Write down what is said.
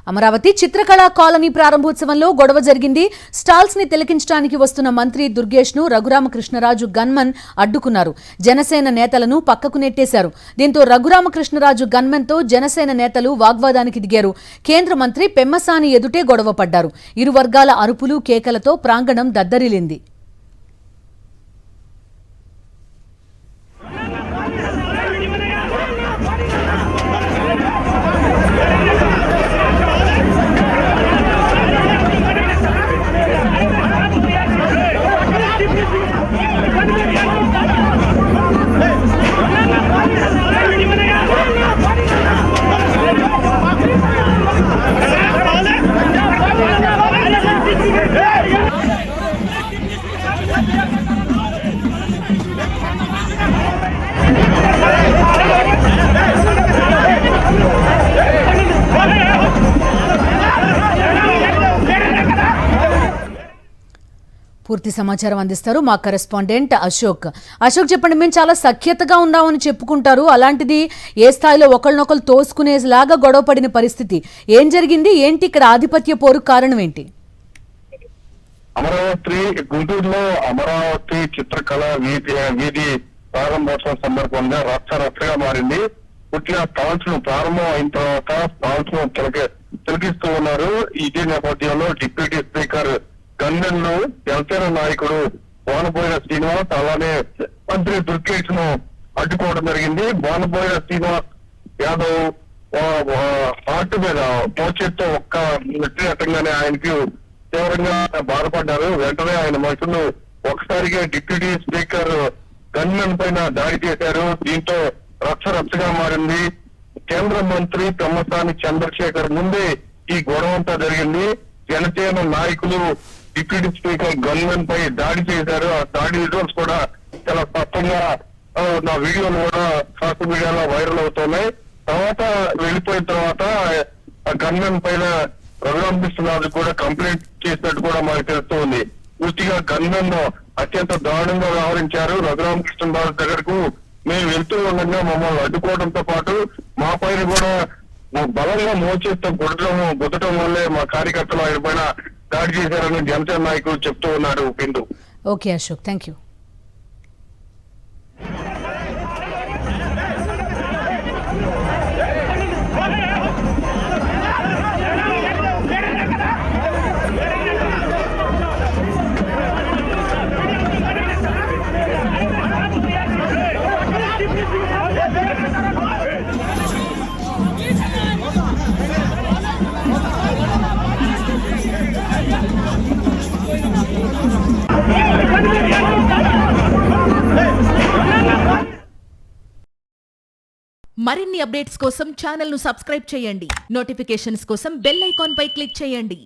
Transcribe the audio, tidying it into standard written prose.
Amaravati చిత్రకళా colony ప్రారంభోత్సవంలో గొడవ జరిగింది. Stalls ని తిలకించడానికి వస్తున్న మంత్రి దుర్గేష్ ను రఘురామకృష్ణరాజు గన్మన్ అడ్డుకున్నారు. జనసేన నేతలను పక్కకు నెట్టేశారు. దీంతో రఘురామకృష్ణరాజు గన్మన్ తో జనసేన నేతలు వాగ్వాదానికి దిగారు. కేంద్ర మంత్రి పెమ్మసాని ఎదుటే గొడవ పడ్డారు. ఇరు వర్గాల అరుపులు కేకలతో ప్రాంగణం దద్దరిల్లింది. పూర్తి సమాచారం అందిస్తారు మా కరెస్పాండెంట్ అశోక్. చెప్పండి, మేము చాలా సఖ్యతగా ఉన్నామని చెప్పుకుంటారు, అలాంటిది ఏ స్థాయిలో ఒకళ్ళనొకళ్ళు తోసుకునేలాగా గొడవ పడిన పరిస్థితి ఏం జరిగింది? ఏంటి ఇక్కడ ఆధిపత్య పోరు కారణం ఏంటి? అమరావతి గుంటూరులో అమరావతి చిత్రకళ వీధి ప్రారంభోత్సవం సందర్భంగా రచ్చరచ్చగా మారింది. పూర్తిగా స్టాల్స్ ప్రారంభం అయిన తర్వాత స్టాల్స్ తిలకిస్తూ ఉన్నారు. ఇదే నేపథ్యంలో డిప్యూటీ స్పీకర్ గన్మెన్లు జనసేన నాయకుడు బోనబోయిన శ్రీనివాస్ అలానే మంత్రి దుర్గేష్ ను అడ్డుకోవడం జరిగింది. బోనబోయిన శ్రీనివాస్ యాదవ్ హార్ట్ మీద మోచేత్తో ఒక్క నెట్టినట్టుగానే ఆయనకి తీవ్రంగా బాధపడ్డారు. వెంటనే ఆయన మనుషులు ఒకసారిగా డిప్యూటీ స్పీకర్ గన్మెన్ పైన దాడి చేశారు. దీంతో రచ్చరచ్చగా మారింది. కేంద్ర మంత్రి పెమ్మసాని చంద్రశేఖర్ ముందే ఈ గొడవ అంతా జరిగింది. జనసేన నాయకులు డిప్యూటీ స్పీకర్ గన్మెన్ పై దాడి చేశారు. ఆ దాడి విజువల్స్ కూడా చాలా స్పష్టంగా నా వీడియోలు కూడా సోషల్ మీడియాలో వైరల్ అవుతున్నాయి. తర్వాత వెళ్ళిపోయిన తర్వాత గన్మెన్ పైన రఘురామకృష్ణరాజు కూడా కంప్లైంట్ చేసినట్టు కూడా మనకు తెలుస్తుంది. పూర్తిగా గన్మెన్ అత్యంత దారుణంగా వ్యవహరించారు. రఘురామకృష్ణరాజు దగ్గరకు మేము వెళ్తూ ఉండగా మమ్మల్ని అడ్డుకోవడంతో పాటు మా పైన కూడా బలంగా మోచేస్తూ గుద్దటం వల్లే మా కార్యకర్తలు ఆయన పైన దాడి చేశారని జనసేన నాయకులు చెప్తూ ఉన్నారు. పిండు. Okay Ashok, thank you. మరిన్ని అప్డేట్స్ కోసం ఛానల్ ను సబ్స్క్రైబ్ చేయండి. నోటిఫికేషన్స్ కోసం బెల్ ఐకాన్ పై క్లిక్ చేయండి.